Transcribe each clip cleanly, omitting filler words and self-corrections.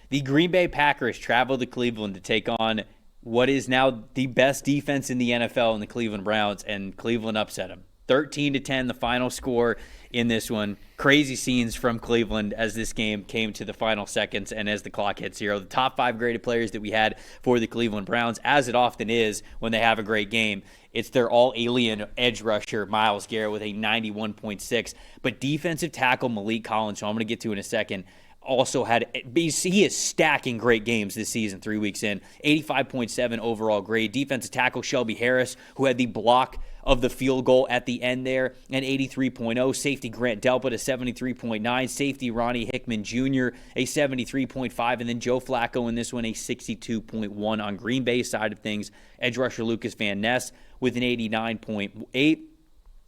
The Green Bay Packers traveled to Cleveland to take on what is now the best defense in the NFL in the Cleveland Browns, and Cleveland upset them. 13-10, the final score in this one. Crazy scenes from Cleveland as this game came to the final seconds and as the clock hit 0. The top 5 graded players that we had for the Cleveland Browns, as it often is when they have a great game, it's their all-alien edge rusher, Myles Garrett, with a 91.6. But defensive tackle Malik Collins, who I'm going to get to in a second, also he is stacking great games this season 3 weeks in. 85.7 overall grade. Defensive tackle Shelby Harris, who had the block of the field goal at the end there, an 83.0. Safety Grant Delpit, a 73.9. Safety Ronnie Hickman Jr., a 73.5. And then Joe Flacco in this one, a 62.1 on Green Bay's side of things. Edge rusher Lucas Van Ness with an 89.8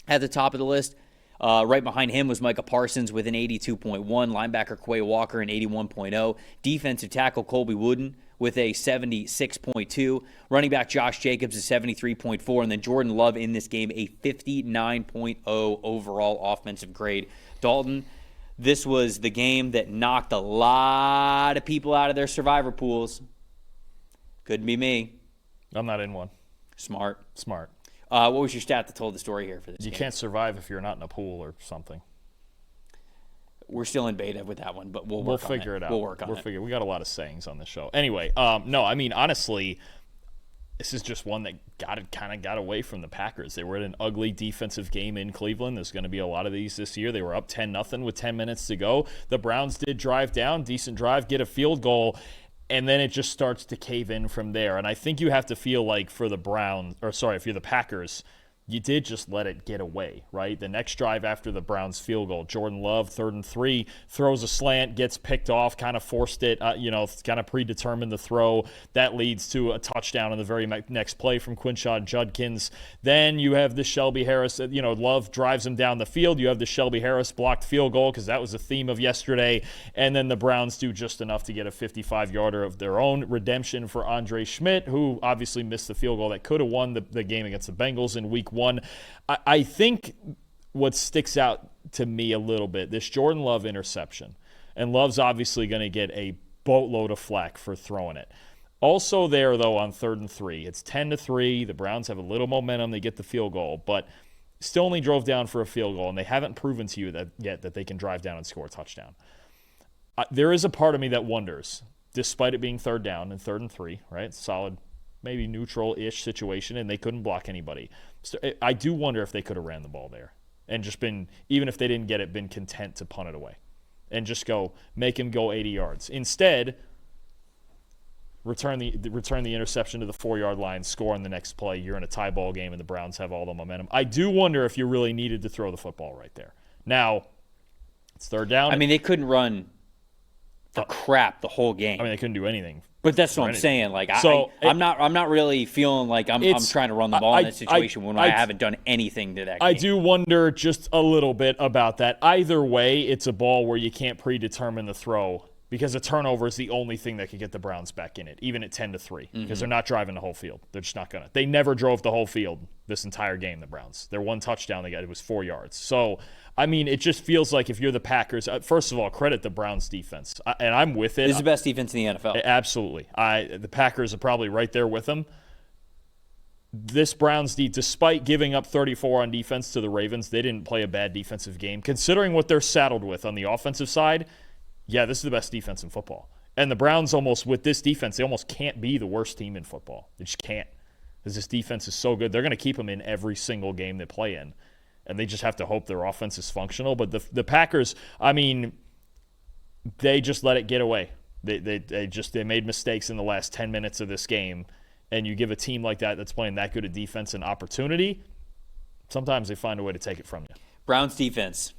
at the top of the list. Right behind him was Micah Parsons with an 82.1. Linebacker Quay Walker, an 81.0. Defensive tackle Colby Wooden with a 76.2. Running back Josh Jacobs, a 73.4. And then Jordan Love in this game, a 59.0 overall offensive grade. Dalton, this was the game that knocked a lot of people out of their survivor pools. Couldn't be me. I'm not in one. Smart. What was your stat that told the story here for this game? You can't survive if you're not in a pool or something. We're still in beta with that one, but we'll figure it out. We'll work on it. We got a lot of sayings on this show. Anyway, no, I mean, honestly, this is just one that got away from the Packers. They were in an ugly defensive game in Cleveland. There's going to be a lot of these this year. They were up 10-0 with 10 minutes to go. The Browns did drive down, decent drive, get a field goal, and then it just starts to cave in from there. And I think you have to feel like if you're the Packers, you did just let it get away, right? The next drive after the Browns field goal, Jordan Love, 3rd and 3, throws a slant, gets picked off, kind of forced it, kind of predetermined the throw. That leads to a touchdown in the very next play from Quinshon Judkins. Then you have the Shelby Harris, Love drives him down the field. You have the Shelby Harris blocked field goal because that was the theme of yesterday. And then the Browns do just enough to get a 55-yarder of their own. Redemption for Andre Schmidt, who obviously missed the field goal that could have won the game against the Bengals in week 1. I think what sticks out to me a little bit, this Jordan Love interception, and Love's obviously going to get a boatload of flack for throwing it. Also there, though, on 3rd and 3, it's 10-3. The Browns have a little momentum. They get the field goal, but still only drove down for a field goal, and they haven't proven to you that they can drive down and score a touchdown. There is a part of me that wonders, despite it being 3rd down and 3rd and 3, right? Solid, maybe neutral-ish situation, and they couldn't block anybody. So I do wonder if they could have ran the ball there and just been, even if they didn't get it, been content to punt it away and just make him go 80 yards. Instead, return the interception to the 4-yard line, score on the next play. You're in a tie ball game, and the Browns have all the momentum. I do wonder if you really needed to throw the football right there. Now, it's 3rd down. I mean, they couldn't run for crap the whole game. I mean, they couldn't do anything. But that's what I'm saying. Like, I'm not really feeling like I'm trying to run the ball in that situation when I haven't done anything to that game. I do wonder just a little bit about that. Either way, it's a ball where you can't predetermine the throw because a turnover is the only thing that could get the Browns back in it, even at 10-3, because they're not driving the whole field. They're just not going to. They never drove the whole field this entire game, the Browns. Their one touchdown they got, it was 4 yards. So, I mean, it just feels like if you're the Packers, first of all, credit the Browns defense. And I'm with it. This is the best defense in the NFL. Absolutely. The Packers are probably right there with them. This Browns despite giving up 34 on defense to the Ravens, they didn't play a bad defensive game. Considering what they're saddled with on the offensive side, yeah, this is the best defense in football. And the Browns with this defense, they almost can't be the worst team in football. They just can't. Because this defense is so good. They're going to keep them in every single game they play in. And they just have to hope their offense is functional. But the Packers, I mean, they just let it get away. They made mistakes in the last 10 minutes of this game. And you give a team like that that's playing that good a defense an opportunity, sometimes they find a way to take it from you. Browns defense,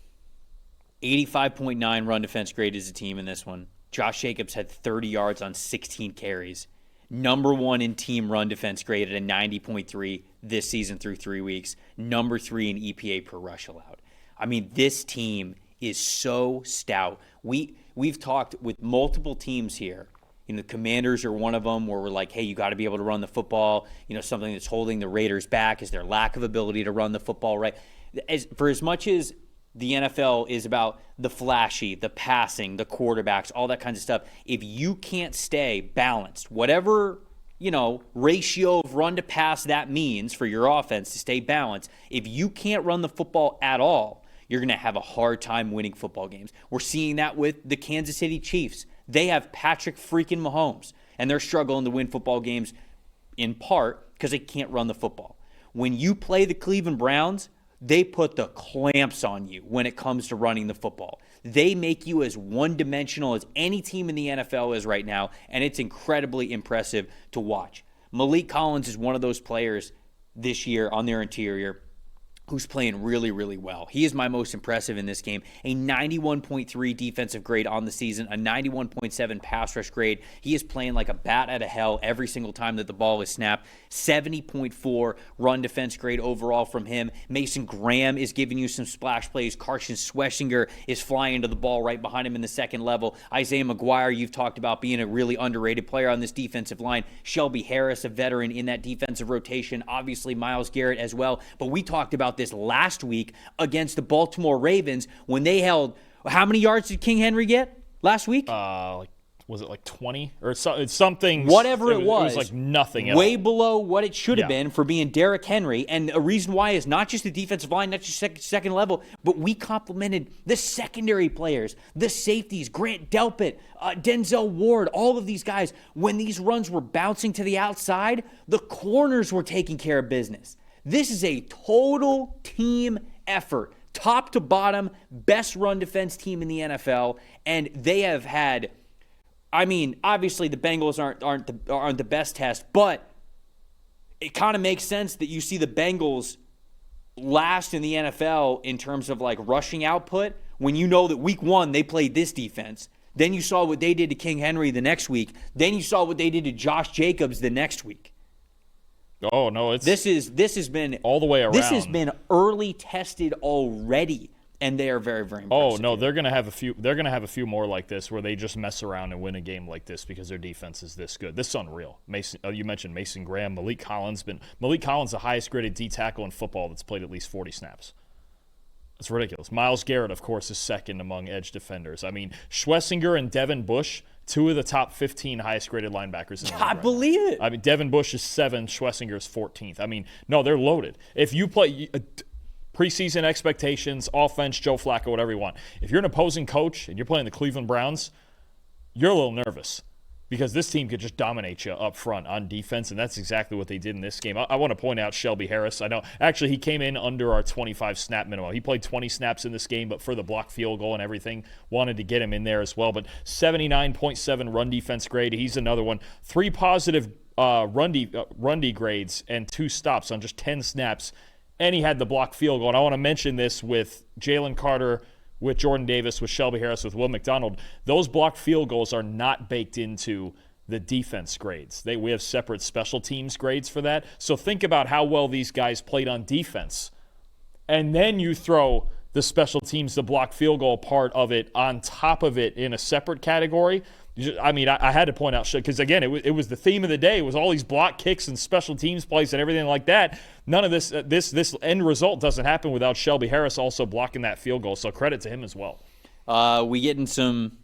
85.9 run defense grade as a team in this one. Josh Jacobs had 30 yards on 16 carries. Number 1 in team run defense grade at a 90.3 this season through 3 weeks. Number 3 in EPA per rush allowed. I mean, this team is so stout. We've talked with multiple teams here. The Commanders are one of them where we're like, hey, you got to be able to run the football. Something that's holding the Raiders back is their lack of ability to run the football right. For as much as the NFL is about the flashy, the passing, the quarterbacks, all that kinds of stuff. If you can't stay balanced, whatever, ratio of run to pass that means for your offense to stay balanced, if you can't run the football at all, you're going to have a hard time winning football games. We're seeing that with the Kansas City Chiefs. They have Patrick freaking Mahomes, and they're struggling to win football games in part because they can't run the football. When you play the Cleveland Browns, they put the clamps on you when it comes to running the football. They make you as one-dimensional as any team in the NFL is right now, and it's incredibly impressive to watch. Malik Collins is one of those players this year on their interior who's playing really, really well. He is my most impressive in this game. A 91.3 defensive grade on the season, a 91.7 pass rush grade. He is playing like a bat out of hell every single time that the ball is snapped. 70.4 run defense grade overall from him. Mason Graham is giving you some splash plays. Carson Schwessinger is flying into the ball right behind him in the second level. Isaiah McGuire, you've talked about being a really underrated player on this defensive line. Shelby Harris, a veteran in that defensive rotation. Obviously, Myles Garrett as well. But we talked about this last week against the Baltimore Ravens when they held, how many yards did King Henry get last week? Was it like 20 or something? Whatever it was. It was like nothing at way all. Below what it should have been for being Derrick Henry. And a reason why is not just the defensive line, not just second level, but we complimented the secondary players, the safeties, Grant Delpit, Denzel Ward, all of these guys. When these runs were bouncing to the outside, the corners were taking care of business. This is a total team effort, top to bottom, best run defense team in the NFL, and they have had, obviously the Bengals aren't the best test, but it kind of makes sense that you see the Bengals last in the NFL in terms of like rushing output when you know that week 1 they played this defense. Then you saw what they did to King Henry the next week. Then you saw what they did to Josh Jacobs the next week. Oh no! This has been all the way around. This has been early tested already, and they are very, very impressive. Oh no, they're gonna have a few. They're gonna have a few more like this where they just mess around and win a game like this because their defense is this good. This is unreal. Mason, you mentioned Mason Graham, Malik Collins, the highest graded D tackle in football that's played at least 40 snaps. It's ridiculous. Myles Garrett, of course, is second among edge defenders. Schwessinger and Devin Bush, 2 of the top 15 highest graded linebackers in the league. I believe it. Devin Bush is 7th, Schwessinger is 14th. No, they're loaded. If you play preseason expectations, offense, Joe Flacco, whatever you want, if you're an opposing coach and you're playing the Cleveland Browns, you're a little nervous because this team could just dominate you up front on defense, and that's exactly what they did in this game. I want to point out Shelby Harris. I know, actually, he came in under our 25 snap minimum. He played 20 snaps in this game, but for the block field goal and everything, wanted to get him in there as well. But 79.7 run defense grade. He's another one. 3 positive run D grades and 2 stops on just 10 snaps, and he had the block field goal. And I want to mention this with Jalen Carter, with Jordan Davis, with Shelby Harris, with Will McDonald. Those blocked field goals are not baked into the defense grades. We have separate special teams grades for that. So think about how well these guys played on defense. And then you throw the special teams, the blocked field goal part of it on top of it in a separate category. I had to point out, because again, it was the theme of the day. It was all these block kicks and special teams plays and everything like that. None of this end result doesn't happen without Shelby Harris also blocking that field goal. So credit to him as well. We getting some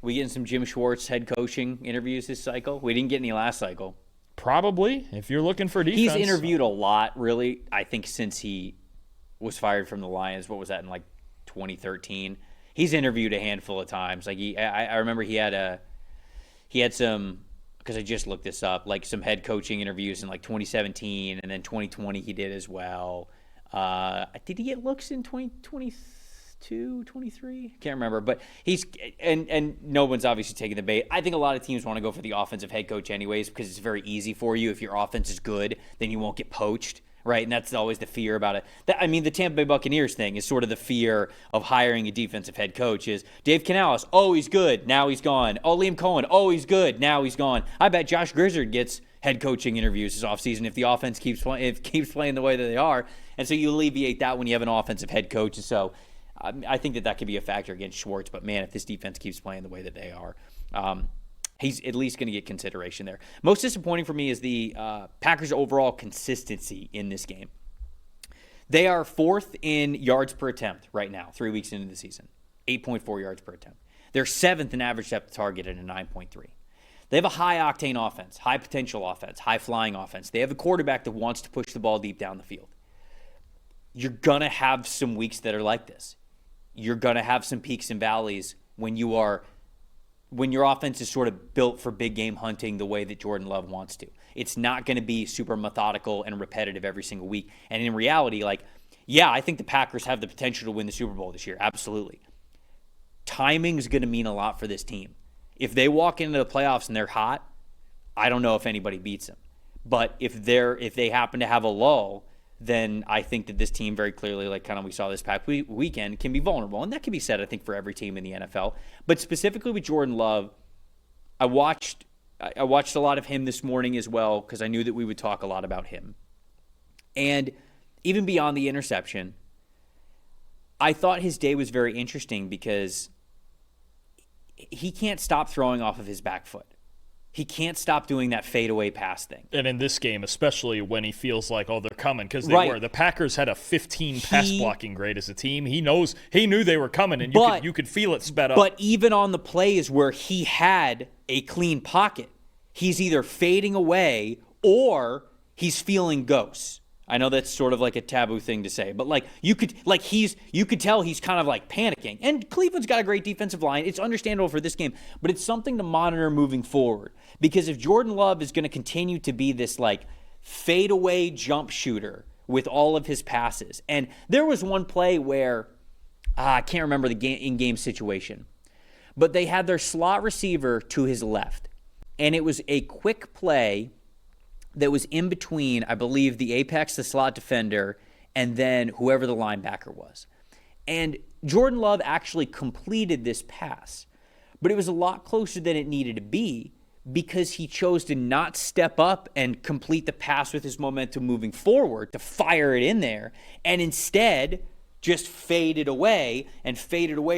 Jim Schwartz head coaching interviews this cycle. We didn't get any last cycle. Probably, if you're looking for defense. He's interviewed a lot, really. I think since he was fired from the Lions. What was that in 2013? He's interviewed a handful of times. I remember he had some, because I just looked this up, some head coaching interviews in 2017, and then 2020 he did as well. Did he get looks in 2022, 23? Can't remember, but he's and no one's obviously taking the bait. I think a lot of teams want to go for the offensive head coach anyways because it's very easy for you. If your offense is good, then you won't get poached. Right, and that's always the fear about it. The Tampa Bay Buccaneers thing is sort of the fear of hiring a defensive head coach is Dave Canales, oh, he's good, now he's gone. Oh, Liam Cohen, oh, he's good, now he's gone. I bet Josh Grizzard gets head coaching interviews this offseason if the offense keeps playing the way that they are. And so you alleviate that when you have an offensive head coach. And so I think that could be a factor against Schwartz. But, man, if this defense keeps playing the way that they are, he's at least going to get consideration there. Most disappointing for me is the Packers' overall consistency in this game. They are 4th in yards per attempt right now, 3 weeks into the season. 8.4 yards per attempt. They're 7th in average depth of target at a 9.3. They have a high-octane offense, high-potential offense, high-flying offense. They have a quarterback that wants to push the ball deep down the field. You're going to have some weeks that are like this. You're going to have some peaks and valleys when your offense is sort of built for big game hunting the way that Jordan Love wants to. It's not going to be super methodical and repetitive every single week. And in reality, I think the Packers have the potential to win the Super Bowl this year. Absolutely. Timing is going to mean a lot for this team. If they walk into the playoffs and they're hot, I don't know if anybody beats them. But if they happen to have a lull, then I think that this team very clearly, like kind of we saw this past weekend, can be vulnerable. And that can be said, I think, for every team in the NFL. But specifically with Jordan Love, I watched a lot of him this morning as well because I knew that we would talk a lot about him. And even beyond the interception, I thought his day was very interesting because he can't stop throwing off of his back foot. He can't stop doing that fadeaway pass thing. And in this game, especially when he feels like, oh, they're coming, because they Right. were. The Packers had a 15 pass blocking grade as a team. He knew they were coming, and you could feel it sped up. But even on the plays where he had a clean pocket, he's either fading away or he's feeling ghosts. I know that's sort of like a taboo thing to say, but you could tell he's kind of like panicking. And Cleveland's got a great defensive line. It's understandable for this game, but it's something to monitor moving forward. Because if Jordan Love is going to continue to be this fadeaway jump shooter with all of his passes, and there was one play where I can't remember the in-game situation, but they had their slot receiver to his left, and it was a quick play that was in between, I believe, the apex, the slot defender, and then whoever the linebacker was. And Jordan Love actually completed this pass, but it was a lot closer than it needed to be because he chose to not step up and complete the pass with his momentum moving forward to fire it in there, and instead just faded away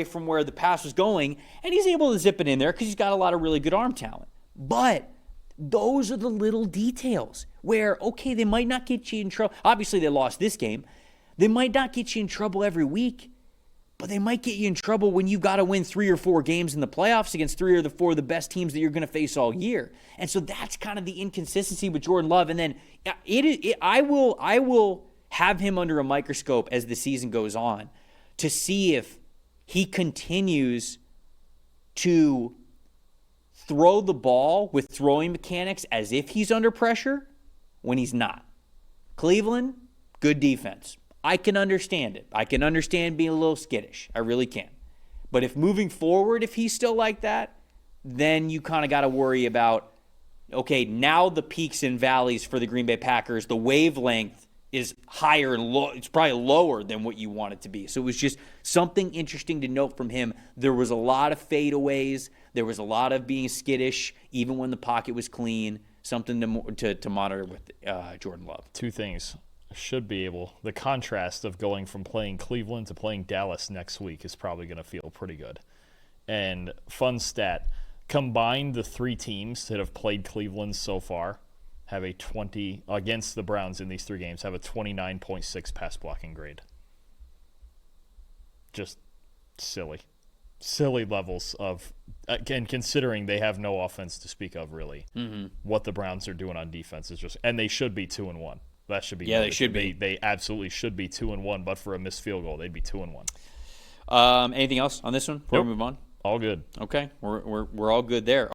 from where the pass was going, and he's able to zip it in there because he's got a lot of really good arm talent. But those are the little details where, okay, they might not get you in trouble. Obviously, they lost this game. They might not get you in trouble every week, but they might get you in trouble when you've got to win 3 or 4 games in the playoffs against 3 or 4 of the best teams that you're going to face all year. And so that's kind of the inconsistency with Jordan Love. And then I will have him under a microscope as the season goes on to see if he continues to throw the ball with throwing mechanics as if he's under pressure when he's not. Cleveland, good defense. I can understand it. I can understand being a little skittish. I really can. But if moving forward, if he's still like that, then you kind of got to worry about, okay, now the peaks and valleys for the Green Bay Packers, the wavelength is higher and low. It's probably lower than what you want it to be. So it was just something interesting to note from him. There was a lot of fadeaways. There was a lot of being skittish, even when the pocket was clean. Something to monitor with Jordan Love. 2 things. The contrast of going from playing Cleveland to playing Dallas next week is probably going to feel pretty good. And fun stat, combined the 3 teams that have played Cleveland so far have a 20 against the Browns in these 3 games, have a 29.6 pass blocking grade. Just silly levels of, again, considering they have no offense to speak of, really. Mm-hmm. What the Browns are doing on defense is just, and they should be 2-1. That should be. Yeah, they should be. They absolutely should be 2-1, but for a missed field goal, they'd be 2-1. Anything else on this one before we move on? All good. Okay, we're all good there.